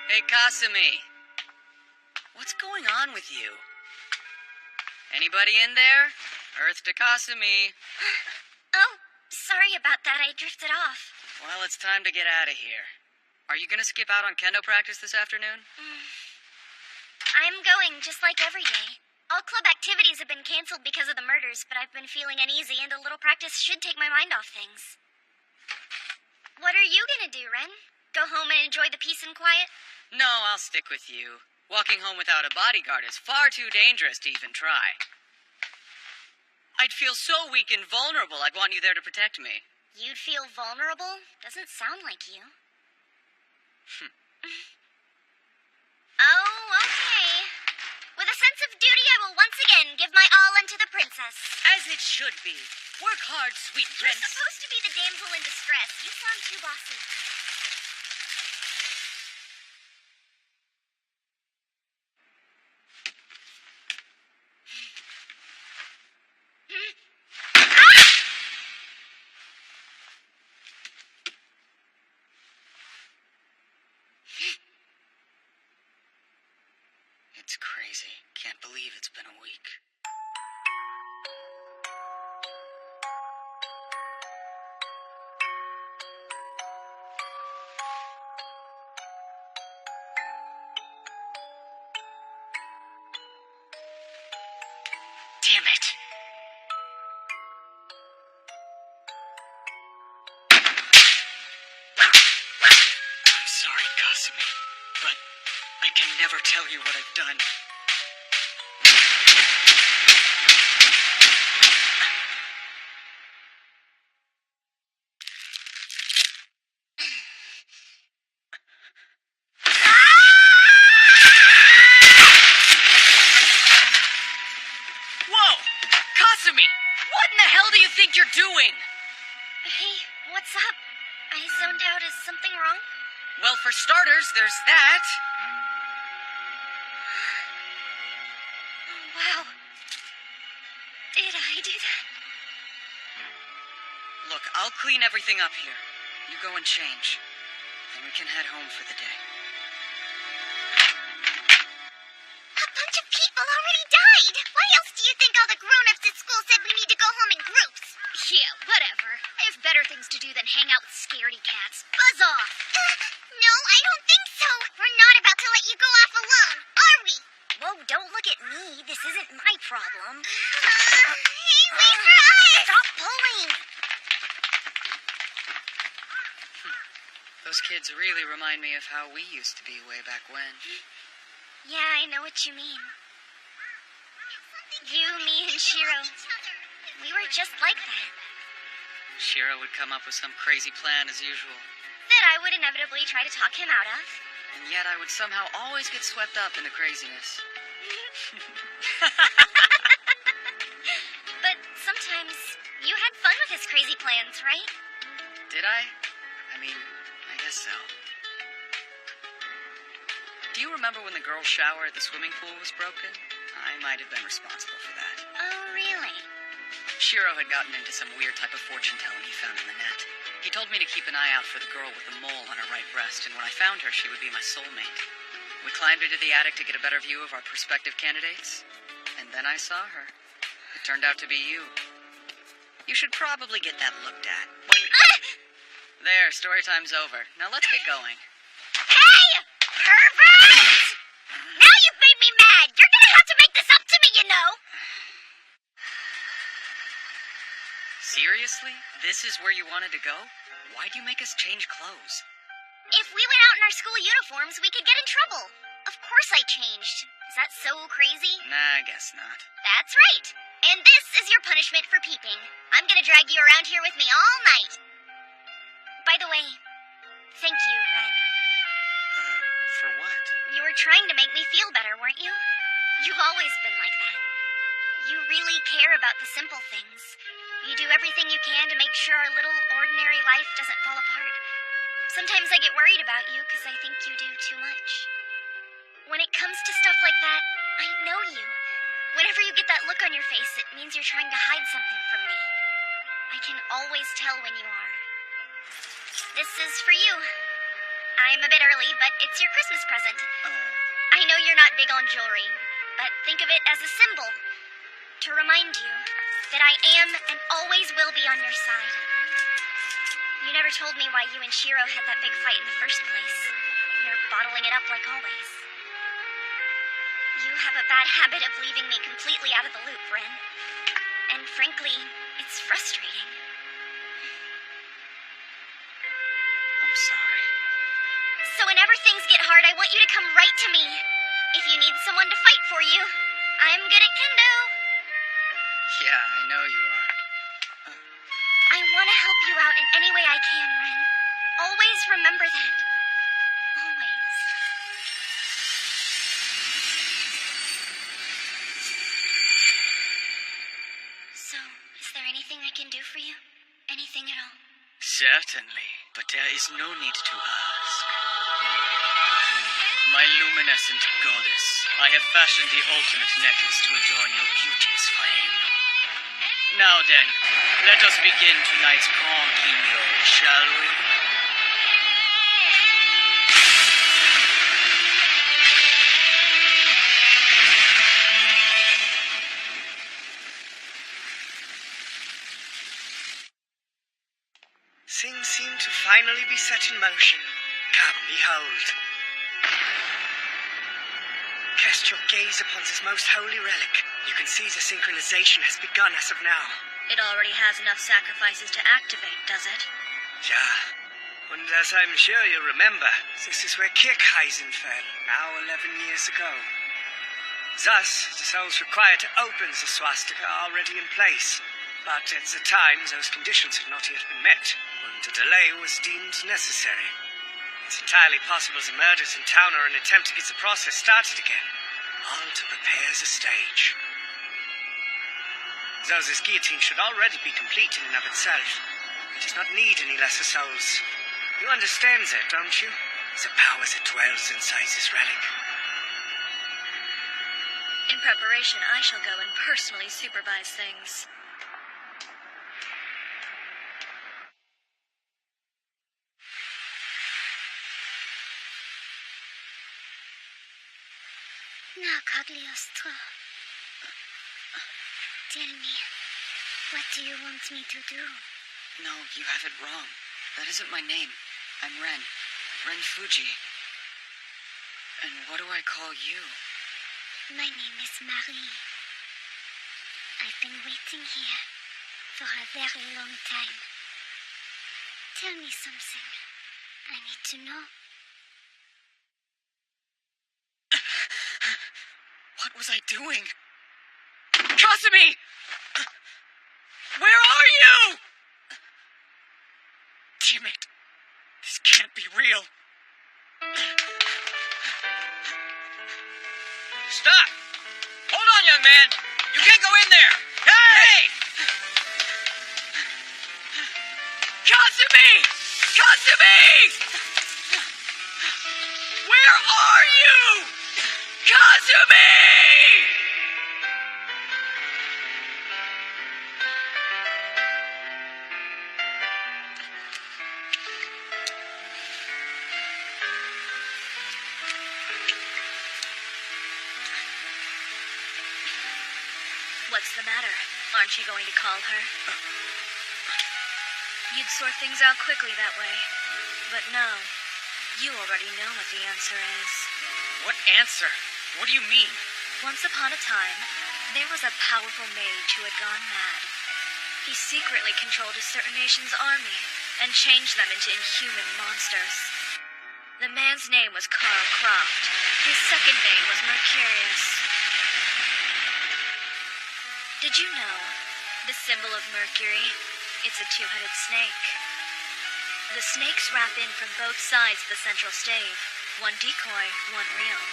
Hey, Kasumi. What's going on with you? Anybody in there? Earth to Kasumi. Oh, sorry about that. I drifted off. Well, it's time to get out of here. Are you gonna skip out on kendo practice this afternoon? I'm going just like every day. All club activities have been canceled because of the murders, but I've been feeling uneasy and a little practice should take my mind off things. What are you gonna do, Ren? Go home and enjoy the peace and quiet? No, I'll stick with you. Walking home without a bodyguard is far too dangerous to even try. I'd feel so weak and vulnerable, I'd want you there to protect me. You'd feel vulnerable? Doesn't sound like you. Oh, okay. With a sense of duty, I will once again give my all unto the princess. As it should be. Work hard, sweet You're prince. supposed to be the damsel in distress. You sound too bossy. It's crazy. Can't believe it's been a week. Damn it! I'm sorry, Kasumi, but I can never tell you what I've done. Whoa! Kasumi! What in the hell do you think you're doing? Hey, what's up? I zoned out. Is something wrong? Well, for starters, there's that. Wow. Did I do that? Look, I'll clean everything up here. You go and change. Then we can head home for the day. A bunch of people already died. Why else do you think all the grown-ups at school said we need to go home in groups? Yeah, whatever. I have better things to do than hang out with scaredy cats. Buzz off. No, I don't think so. We're not about to let you go off alone, are we? Whoa, don't look at me. This isn't my problem. Hey, wait for us. Stop pulling. Those kids really remind me of how we used to be way back when. Yeah, I know what you mean. You, me, and Shiro. We were just like that. Shiro would come up with some crazy plan as usual. That I would inevitably try to talk him out of. And yet I would somehow always get swept up in the craziness. But sometimes you had fun with his crazy plans, right? Did I? I mean, I guess so. Do you remember when the girls' shower at the swimming pool was broken? I might have been responsible for that. Oh, really? Shiro had gotten into some weird type of fortune-telling he found in the net. He told me to keep an eye out for the girl with the mole on her right breast, and when I found her, she would be my soulmate. We climbed into the attic to get a better view of our prospective candidates, and then I saw her. It turned out to be you. You should probably get that looked at. There, story time's over. Now let's get going. Hey! Pervert! Now you've made me mad! You're gonna have to make this up to me, you know! Seriously? This is where you wanted to go? Why'd you make us change clothes? If we went out in our school uniforms, we could get in trouble. Of course I changed. Is that so crazy? Nah, I guess not. That's right. And this is your punishment for peeping. I'm gonna drag you around here with me all night. By the way, thank you, Ren. For what? You were trying to make me feel better, weren't you? You've always been like that. You really care about the simple things. You do everything you can to make sure our little ordinary life doesn't fall apart. Sometimes I get worried about you because I think you do too much. When it comes to stuff like that, I know you. Whenever you get that look on your face, it means you're trying to hide something from me. I can always tell when you are. This is for you. I'm a bit early, but it's your Christmas present. I know you're not big on jewelry, but think of it as a symbol. To remind you that I am and always will be on your side. You never told me why you and Shiro had that big fight in the first place. You're bottling it up like always. You have a bad habit of leaving me completely out of the loop, Ren. And frankly, it's frustrating. I'm sorry. So whenever things get hard, I want you to come right to me. If you need someone to fight for you, I'm good at kendo. Yeah, I know you are. I want to help you out in any way I can, Ren. Always remember that. Always. So, is there anything I can do for you? Anything at all? Certainly, but there is no need to ask. My luminescent goddess, I have fashioned the ultimate necklace to adorn your beauteous frame. Now then, let us begin tonight's conquino, shall we? Things seem to finally be set in motion. Come, behold. Cast your gaze upon this most holy relic. You can see the synchronization has begun as of now. It already has enough sacrifices to activate, does it? Yeah. And as I'm sure you remember, this is where Kirkheisen fell, now 11 years ago. Thus, the souls required to open the swastika are already in place. But at the time, those conditions had not yet been met, and the delay was deemed necessary. It's entirely possible the murders in town are an attempt to get the process started again, all to prepare the stage. Though this guillotine should already be complete in and of itself, it does not need any lesser souls. You understand that, don't you? The power that dwells inside this relic. In preparation, I shall go and personally supervise things. Now, Cagliostro, tell me, what do you want me to do? No, you have it wrong. That isn't my name. I'm Ren. Ren Fuji. And what do I call you? My name is Marie. I've been waiting here for a very long time. Tell me something. I need to know. What was I doing? Kasumi! Where are you? Damn it. This can't be real. Stop! Hold on, young man! You can't go in there! Hey! Kasumi! Kasumi! Where are you? Kasumi! What's the matter? Aren't you going to call her? You'd sort things out quickly that way. But no, you already know what the answer is. What answer? What do you mean? Once upon a time, there was a powerful mage who had gone mad. He secretly controlled a certain nation's army and changed them into inhuman monsters. The man's name was Karl Croft. His second name was Mercurius. Did you know the symbol of Mercury? It's a two-headed snake. The snakes wrap in from both sides of the central stave. One decoy, one real.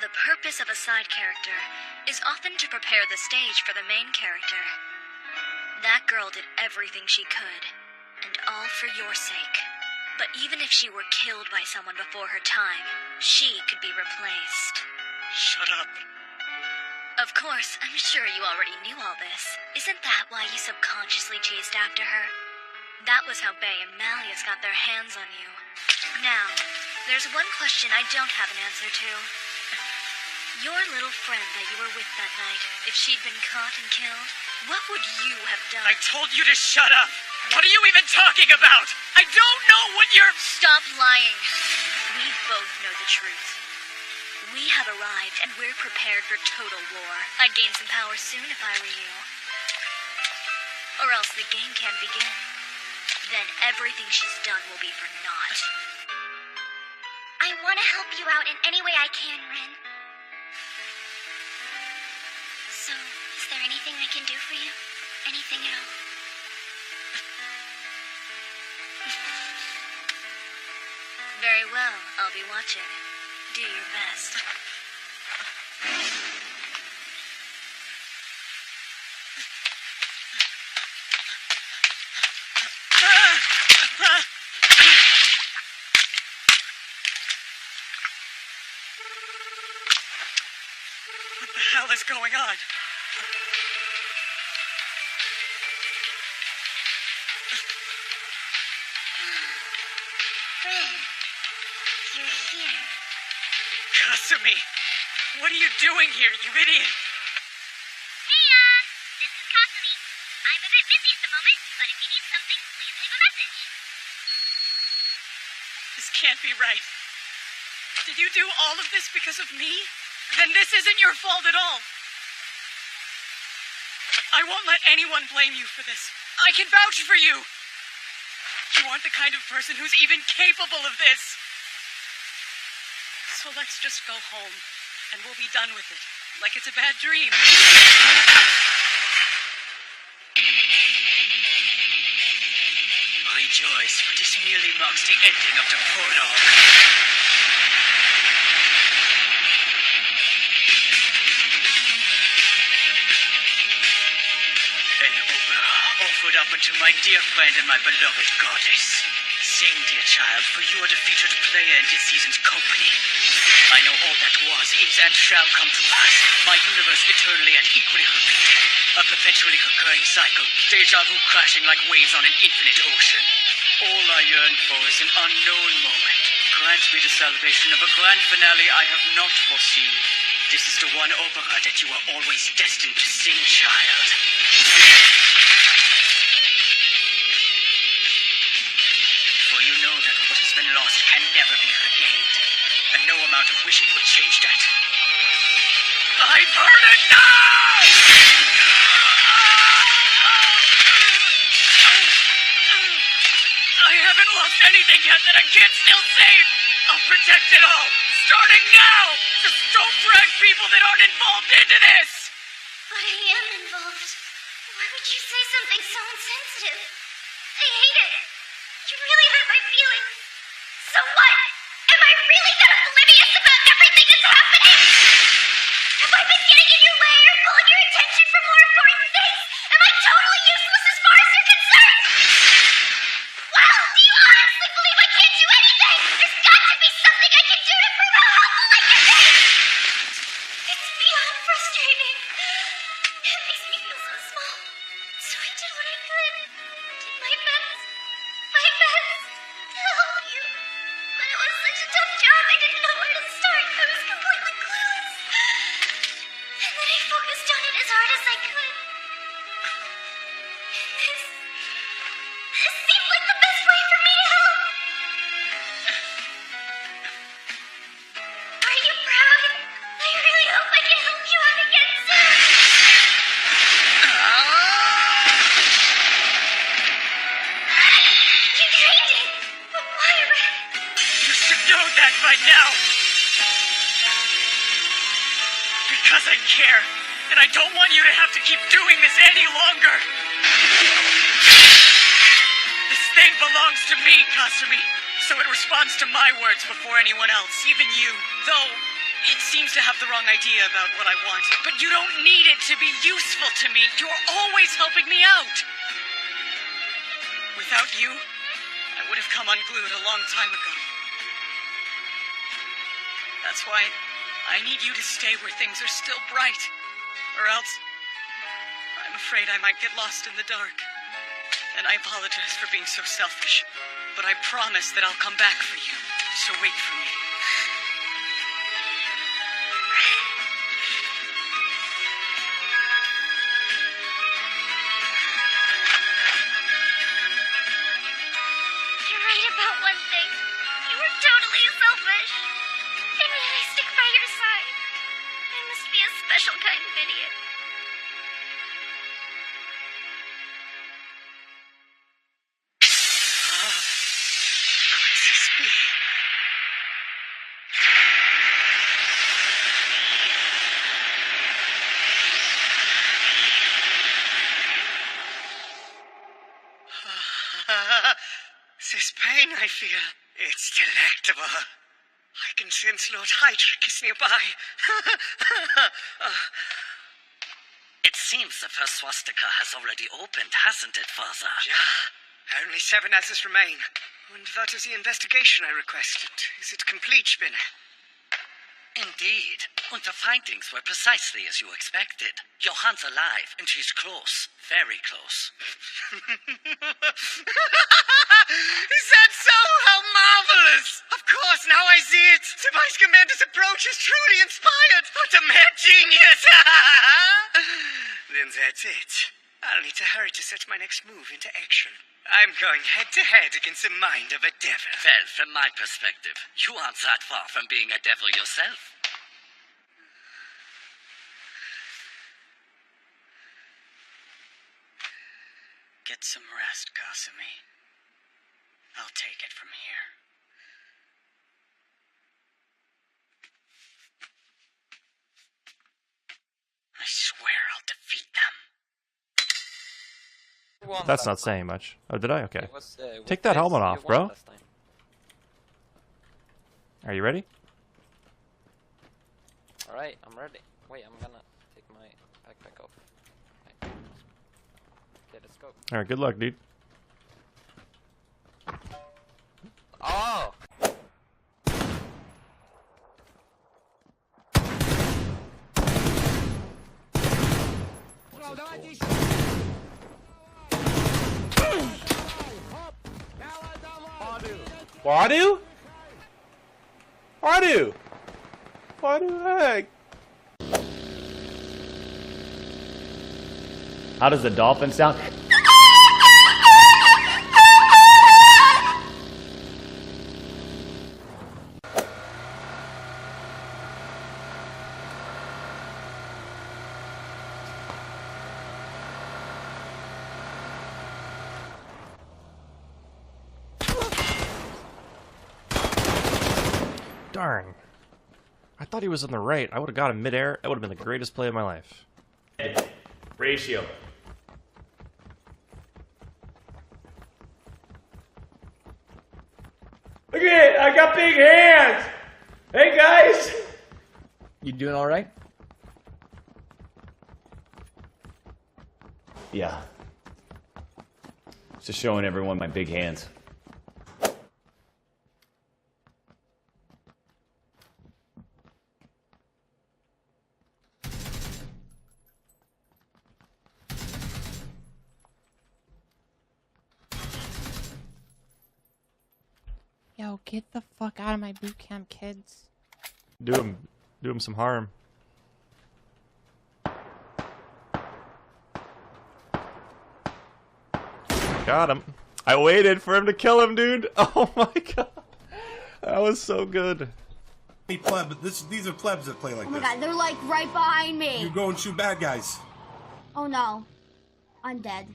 The purpose of a side character is often to prepare the stage for the main character. That girl did everything she could, and all for your sake. But even if she were killed by someone before her time, she could be replaced. Shut up. Of course, I'm sure you already knew all this. Isn't that why you subconsciously chased after her? That was how Bay and Malleus got their hands on you. Now, there's one question I don't have an answer to. Your little friend that you were with that night, if she'd been caught and killed, what would you have done? I told you to shut up! What are you even talking about? I don't know what you're... Stop lying. We both know the truth. We have arrived, and we're prepared for total war. I'd gain some power soon if I were you. Or else the game can't begin. Then everything she's done will be for naught. I want to help you out in any way I can, Ren. So, is there anything I can do for you? Anything at all? Very well, I'll be watching. Do your best. What the hell is going on? Ren, you're here. Kasumi! What are you doing here, you idiot? Hey, this is Kasumi. I'm a bit busy at the moment, but if you need something, please leave a message. This can't be right. Did you do all of this because of me? Then this isn't your fault at all. I won't let anyone blame you for this. I can vouch for you. You aren't the kind of person who's even capable of this. So let's just go home, and we'll be done with it, like it's a bad dream. Rejoice, for this merely marks the ending of the prologue. An opera offered up unto my dear friend and my beloved goddess. Sing, dear child, for you are the featured player in this season's company. I know all that was, is, and shall come to pass. My universe eternally and equally repeated. A perpetually recurring cycle, deja vu crashing like waves on an infinite ocean. All I yearn for is an unknown moment. Grant me the salvation of a grand finale I have not foreseen. This is the one opera that you are always destined to sing, child. For you know that what has been lost can never be regained, and no amount of wishing would change that. I've heard it now! I haven't lost anything yet that I can't still save. I'll protect it all, starting now. Just don't drag people that aren't involved into this. But I am involved. Why would you say something so insensitive? I hate it. You really hurt my feelings. So what? Am I really that oblivious about everything that's happening? Have I been getting in your way or pulling your attention from more important things? Am I totally useless as far as you're concerned? Well, do you honestly believe I can't do anything? There's got to be something I can do to prove how helpful I can be! It's beyond frustrating. It makes me feel so small. So I did what I could. Did my best. My best. To help you. But it was such a tough job, I didn't know where to start. I was completely clueless. And then I focused on it as hard as I could. This seemed like the best way for me to help. Are you proud? I really hope I can help you out again soon. You drained it. But why, Ren? You should know that by now. Because I care, and I don't want you to have to keep doing this any longer. This thing belongs to me, Kasumi, so it responds to my words before anyone else, even you. Though, it seems to have the wrong idea about what I want. But you don't need it to be useful to me. You're always helping me out. Without you, I would have come unglued a long time ago. That's why I need you to stay where things are still bright. Or else, I'm afraid I might get lost in the dark. And I apologize for being so selfish. but I promise that I'll come back for you. So wait for me. You're right about one thing. You were totally selfish. And yet I stick by your side. I must be a special kind of idiot. Could this be? This pain I feel, it's delectable. I can sense Lord Hydric is nearby. It seems the first swastika has already opened, hasn't it, Father? Yeah, only 7 asses remain. And that is the investigation I requested. Is it complete, Spinner? Indeed. And the findings were precisely as you expected. Johan's alive, and she's close. Very close. Is that so? How marvelous! Of course, now I see it. The Vice Commander's approach is truly inspired. What a mad genius! Then that's it. I'll need to hurry to set my next move into action. I'm going head-to-head against the mind of a devil. Well, from my perspective, you aren't that far from being a devil yourself. Get some rest, Kasumi. I'll take it from here. I swear I'll defeat them. That's not saying much. Oh, did I? Okay. We Take that helmet off, won bro. last time. Are you ready? Alright, I'm ready. Wait, I'm gonna take my backpack off. Okay, let's go. Alright, good luck, dude. Oh! Wadu? Wadu? Wadu heck? How does the dolphin sound? Darn. I thought he was on the right. I would have got him midair. That would have been the greatest play of my life. Ratio. Look at it! I got big hands! Hey guys! You doing alright? Yeah. Just showing everyone my big hands. Yo, get the fuck out of my boot camp, kids. Do him some harm. Got him. I waited for him to kill him, dude. Oh my god. That was so good. Pleb, these are plebs that play like Oh my this. god, they're like right behind me. You go and shoot bad guys. Oh no. I'm dead.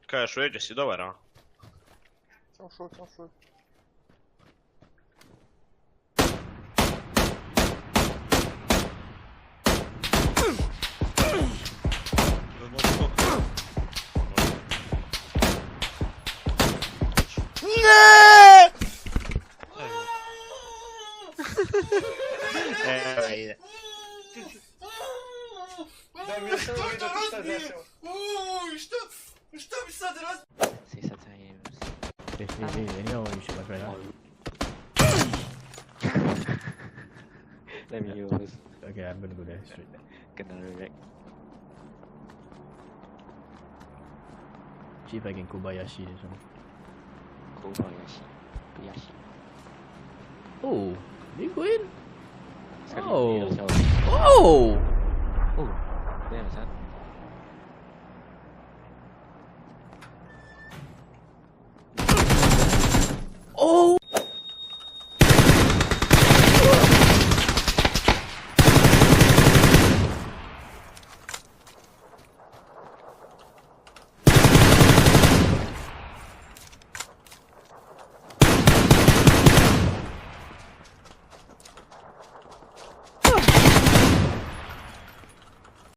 Какая шведь, давай, а? Sisa times. Hey, anyhow, you shoot my friend, huh? Let me use. Okay, I'm gonna go there straight. Kena wreck. See if I can Kobayashi this one. Kobayashi. Kobayashi. Oh, did you go in? Sekali Oh. ni, Syah. Oh!